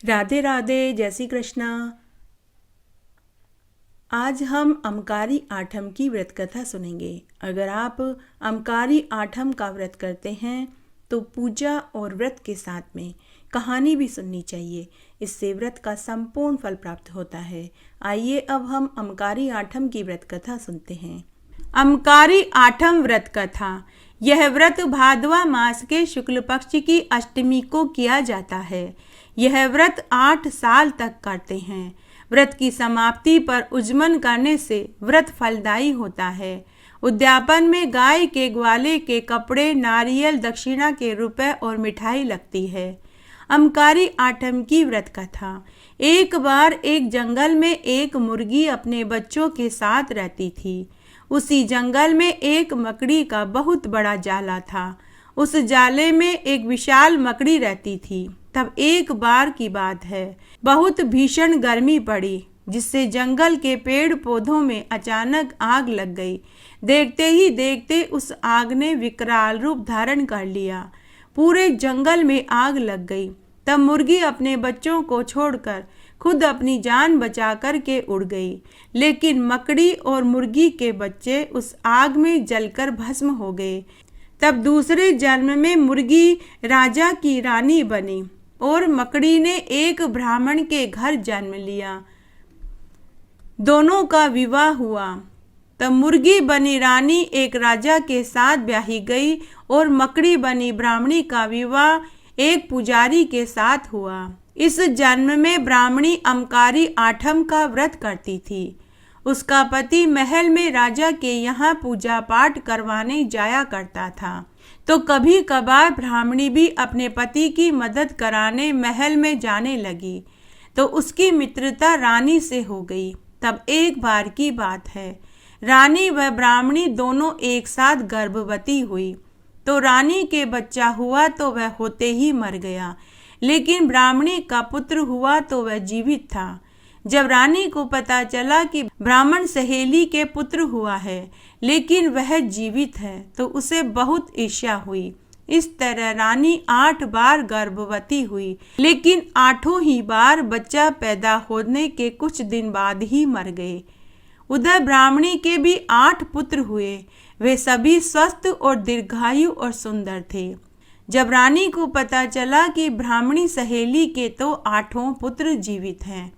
राधे राधे, जय श्री कृष्णा। आज हम अमकारी आठम की व्रत कथा सुनेंगे। अगर आप अमकारी आठम का व्रत करते हैं तो पूजा और व्रत के साथ में कहानी भी सुननी चाहिए। इससे व्रत का संपूर्ण फल प्राप्त होता है। आइए अब हम अमकारी आठम की व्रत कथा सुनते हैं। अमकारी आठम व्रत कथा। यह व्रत भादवा मास के शुक्ल पक्ष की अष्टमी को किया जाता है। यह व्रत 8 साल तक करते हैं। व्रत की समाप्ति पर उज्जमन करने से व्रत फलदायी होता है। उद्यापन में गाय के ग्वाले के कपड़े, नारियल, दक्षिणा के रुपए और मिठाई लगती है। अमकारी आठम की व्रत कथा। एक बार एक जंगल में एक मुर्गी अपने बच्चों के साथ रहती थी। उसी जंगल में एक मकड़ी का बहुत बड़ा जाला था। उस जाले में एक विशाल मकड़ी रहती थी। तब एक बार की बात है, बहुत भीषण गर्मी पड़ी, जिससे जंगल के पेड़ पौधों में अचानक आग लग गई। देखते ही देखते उस आग ने विकराल रूप धारण कर लिया। पूरे जंगल में आग लग गई। तब मुर्गी अपने बच्चों को छोड़कर खुद अपनी जान बचा कर के उड़ गई। लेकिन मकड़ी और मुर्गी के बच्चे उस आग में जलकर भस्म हो गए। तब दूसरे जन्म में मुर्गी राजा की रानी बनी और मकड़ी ने एक ब्राह्मण के घर जन्म लिया। दोनों का विवाह हुआ। तब मुर्गी बनी रानी एक राजा के साथ ब्याही गई और मकड़ी बनी ब्राह्मणी का विवाह एक पुजारी के साथ हुआ। इस जन्म में ब्राह्मणी अमकारी आठम का व्रत करती थी। उसका पति महल में राजा के यहाँ पूजा पाठ करवाने जाया करता था। तो कभी कभार ब्राह्मणी भी अपने पति की मदद कराने महल में जाने लगी। तो उसकी मित्रता रानी से हो गई। तब एक बार की बात है, रानी व ब्राह्मणी दोनों एक साथ गर्भवती हुई। तो रानी के बच्चा हुआ तो वह होते ही मर गया, लेकिन ब्राह्मणी का पुत्र हुआ तो वह जीवित था। जब रानी को पता चला कि ब्राह्मण सहेली के पुत्र हुआ है लेकिन वह जीवित है, तो उसे बहुत ईर्ष्या हुई। इस तरह रानी 8 बार गर्भवती हुई, लेकिन 8 ही बार बच्चा पैदा होने के कुछ दिन बाद ही मर गए। उधर ब्राह्मणी के भी 8 पुत्र हुए। वे सभी स्वस्थ और दीर्घायु और सुंदर थे। जब रानी को पता चला कि ब्राह्मणी सहेली के तो 8 पुत्र जीवित हैं,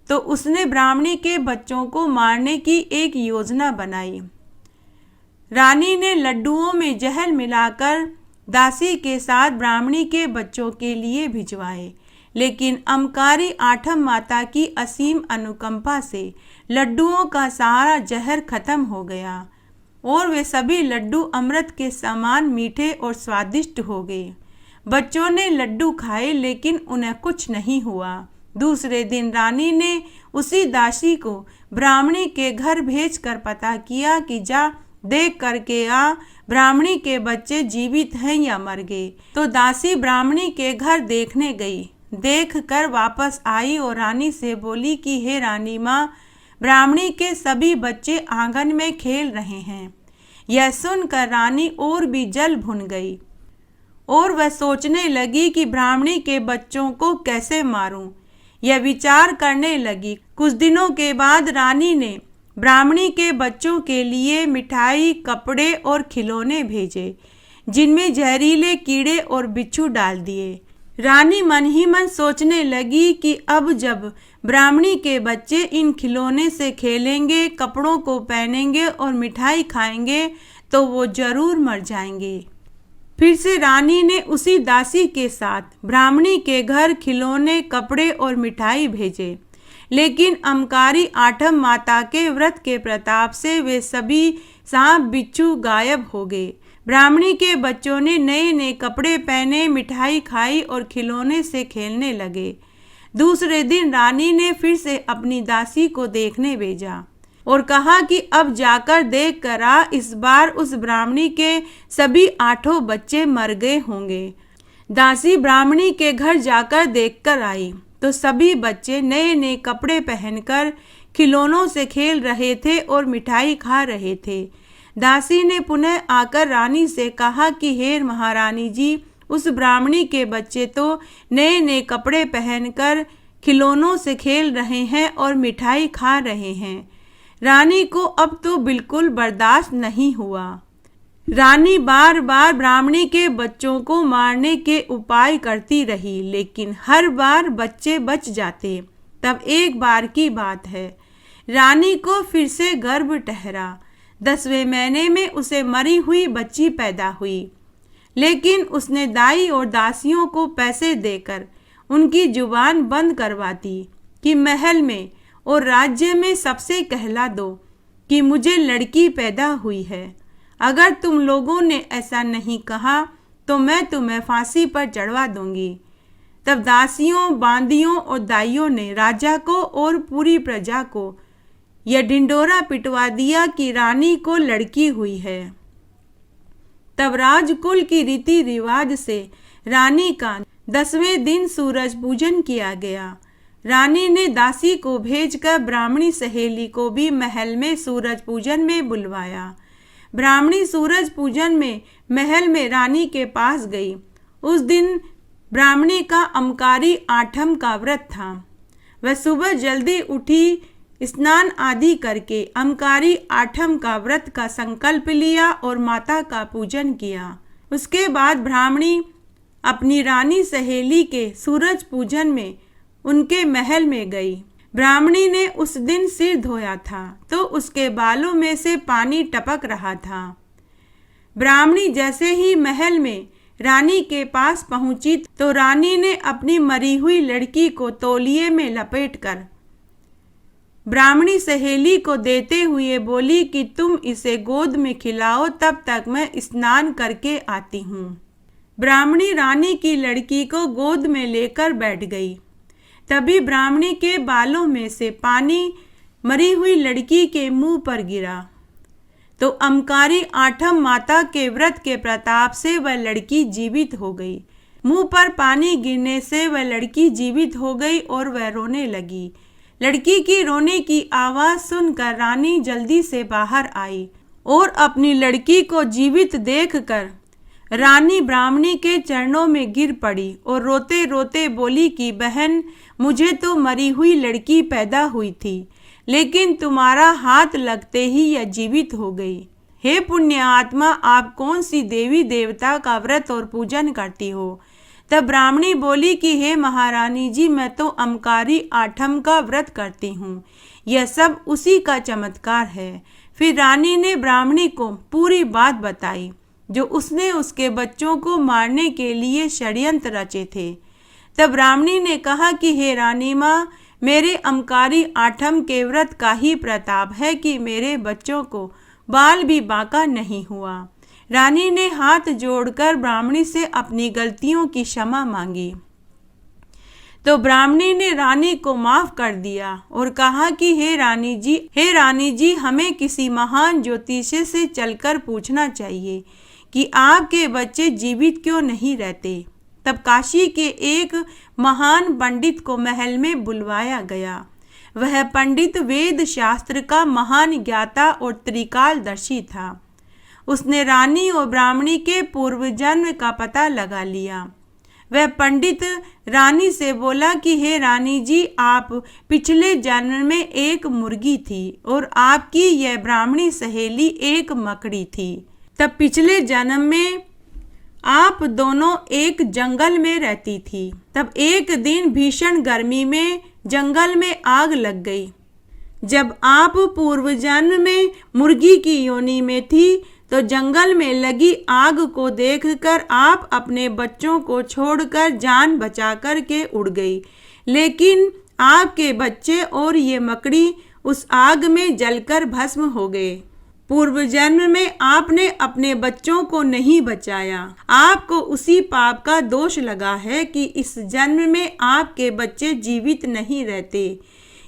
तो उसने ब्राह्मणी के बच्चों को मारने की एक योजना बनाई। रानी ने लड्डुओं में जहर मिलाकर दासी के साथ ब्राह्मणी के बच्चों के लिए भिजवाए, लेकिन अमकारी आठम माता की असीम अनुकंपा से लड्डुओं का सारा जहर खत्म हो गया और वे सभी लड्डू अमृत के समान मीठे और स्वादिष्ट हो गए। बच्चों ने लड्डू खाए लेकिन उन्हें कुछ नहीं हुआ। दूसरे दिन रानी ने उसी दासी को ब्राह्मणी के घर भेजकर पता किया कि जा देख करके आ, ब्राह्मणी के बच्चे जीवित हैं या मर गए। तो दासी ब्राह्मणी के घर देखने गई। देख कर वापस आई और रानी से बोली कि हे रानी माँ, ब्राह्मणी के सभी बच्चे आंगन में खेल रहे हैं। यह सुनकर रानी और भी जल भुन गई और वह सोचने लगी कि ब्राह्मणी के बच्चों को कैसे मारूं। यह विचार करने लगी। कुछ दिनों के बाद रानी ने ब्राह्मणी के बच्चों के लिए मिठाई, कपड़े और खिलौने भेजे, जिनमें जहरीले कीड़े और बिच्छू डाल दिए। रानी मन ही मन सोचने लगी कि अब जब ब्राह्मणी के बच्चे इन खिलौने से खेलेंगे, कपड़ों को पहनेंगे और मिठाई खाएंगे तो वो जरूर मर जाएंगे। फिर से रानी ने उसी दासी के साथ ब्राह्मणी के घर खिलौने, कपड़े और मिठाई भेजे, लेकिन अमकारी आठम माता के व्रत के प्रताप से वे सभी सांप बिच्छू गायब हो गए। ब्राह्मणी के बच्चों ने नए नए कपड़े पहने, मिठाई खाई और खिलौने से खेलने लगे। दूसरे दिन रानी ने फिर से अपनी दासी को देखने भेजा और कहा कि अब जाकर देख कर आ, इस बार उस ब्राह्मणी के सभी 8 बच्चे मर गए होंगे। दासी ब्राह्मणी के घर जाकर देखकर आई तो सभी बच्चे नए नए कपड़े पहनकर खिलौनों से खेल रहे थे और मिठाई खा रहे थे। दासी ने पुनः आकर रानी से कहा कि हे महारानी जी, उस ब्राह्मणी के बच्चे तो नए नए कपड़े पहनकर खिलौनों से खेल रहे हैं और मिठाई खा रहे हैं। रानी को अब तो बिल्कुल बर्दाश्त नहीं हुआ। रानी बार बार ब्राह्मणी के बच्चों को मारने के उपाय करती रही, लेकिन हर बार बच्चे बच जाते। तब एक बार की बात है, रानी को फिर से गर्भ ठहरा। 10वें महीने में उसे मरी हुई बच्ची पैदा हुई, लेकिन उसने दाई और दासियों को पैसे देकर उनकी जुबान बंद करवा दी कि महल में और राज्य में सबसे कहला दो कि मुझे लड़की पैदा हुई है। अगर तुम लोगों ने ऐसा नहीं कहा तो मैं तुम्हें फांसी पर चढ़वा दूंगी। तब दासियों, बांदियों और दाइयों ने राजा को और पूरी प्रजा को यह ढिंढोरा पिटवा दिया कि रानी को लड़की हुई है। तब राजकुल की रीति रिवाज से रानी का 10वें दिन सूरज पूजन किया गया। रानी ने दासी को भेजकर ब्राह्मणी सहेली को भी महल में सूरज पूजन में बुलवाया। ब्राह्मणी सूरज पूजन में महल में रानी के पास गई। उस दिन ब्राह्मणी का अमकारी आठम का व्रत था। वह सुबह जल्दी उठी, स्नान आदि करके अमकारी आठम का व्रत का संकल्प लिया और माता का पूजन किया। उसके बाद ब्राह्मणी अपनी रानी सहेली के सूरज पूजन में उनके महल में गई। ब्राह्मणी ने उस दिन सिर धोया था तो उसके बालों में से पानी टपक रहा था। ब्राह्मणी जैसे ही महल में रानी के पास पहुंची तो रानी ने अपनी मरी हुई लड़की को तौलिए में लपेटकर ब्राह्मणी सहेली को देते हुए बोली कि तुम इसे गोद में खिलाओ, तब तक मैं स्नान करके आती हूँ। ब्राह्मणी रानी की लड़की को गोद में लेकर बैठ गई। तभी ब्राह्मणी के बालों में से पानी मरी हुई लड़की के मुंह पर गिरा तो अमकारी आठम माता के व्रत के प्रताप से वह लड़की जीवित हो गई। मुंह पर पानी गिरने से वह लड़की जीवित हो गई और वह रोने लगी। लड़की की रोने की आवाज सुनकर रानी जल्दी से बाहर आई और अपनी लड़की को जीवित देखकर रानी ब्राह्मणी के चरणों में गिर पड़ी और रोते रोते बोली कि बहन, मुझे तो मरी हुई लड़की पैदा हुई थी, लेकिन तुम्हारा हाथ लगते ही यह जीवित हो गई। हे पुण्य आत्मा, आप कौन सी देवी देवता का व्रत और पूजन करती हो? तब ब्राह्मणी बोली कि हे महारानी जी, मैं तो अमकारी आठम का व्रत करती हूँ। यह सब उसी का चमत्कार है। फिर रानी ने ब्राह्मणी को पूरी बात बताई जो उसने उसके बच्चों को मारने के लिए षड्यंत्र रचे थे। तब ब्राह्मणी ने कहा कि हे रानी माँ, मेरे अमकारी आठम के व्रत का ही प्रताप है कि मेरे बच्चों को बाल भी बांका नहीं हुआ। रानी ने हाथ जोड़कर ब्राह्मणी से अपनी गलतियों की क्षमा मांगी तो ब्राह्मणी ने रानी को माफ कर दिया और कहा कि हे रानी जी, हमें किसी महान ज्योतिषी से चलकर पूछना चाहिए कि आपके बच्चे जीवित क्यों नहीं रहते। तब काशी के एक महान पंडित को महल में बुलवाया गया। वह पंडित वेद शास्त्र का महान ज्ञाता और त्रिकालदर्शी था। उसने रानी और ब्राह्मणी के पूर्व जन्म का पता लगा लिया। वह पंडित रानी से बोला कि हे रानी जी, आप पिछले जन्म में एक मुर्गी थी और आपकी यह ब्राह्मणी सहेली एक मकड़ी थी। तब पिछले जन्म में आप दोनों एक जंगल में रहती थी। तब एक दिन भीषण गर्मी में जंगल में आग लग गई। जब आप पूर्व जन्म में मुर्गी की योनि में थी तो जंगल में लगी आग को देखकर आप अपने बच्चों को छोड़कर जान बचाकर के उड़ गई, लेकिन आपके बच्चे और ये मकड़ी उस आग में जलकर भस्म हो गए। पूर्व जन्म में आपने अपने बच्चों को नहीं बचाया। आपको उसी पाप का दोष लगा है कि इस जन्म में आपके बच्चे जीवित नहीं रहते।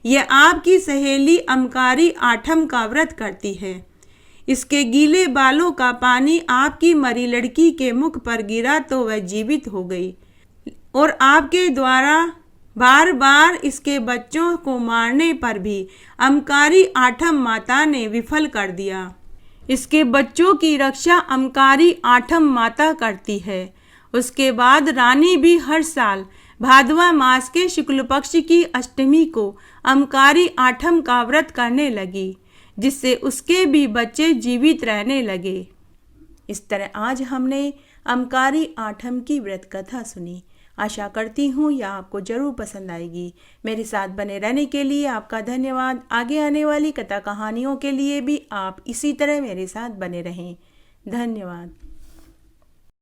यह आपकी सहेली अमकारी आठम का व्रत करती है। इसके गीले बालों का पानी आपकी मरी लड़की के मुख पर गिरा तो वह जीवित हो गई और आपके द्वारा बार बार इसके बच्चों को मारने पर भी अमकारी आठम माता ने विफल कर दिया। इसके बच्चों की रक्षा अमकारी आठम माता करती है उसके बाद रानी भी हर साल भादवा मास के शुक्ल पक्ष की अष्टमी को अमकारी आठम का व्रत करने लगी, जिससे उसके भी बच्चे जीवित रहने लगे। इस तरह आज हमने अमकारी आठम की व्रत कथा सुनी। आशा करती हूँ यह आपको जरूर पसंद आएगी। मेरे साथ बने रहने के लिए आपका धन्यवाद। आगे आने वाली कथा कहानियों के लिए भी आप इसी तरह मेरे साथ बने रहें। धन्यवाद।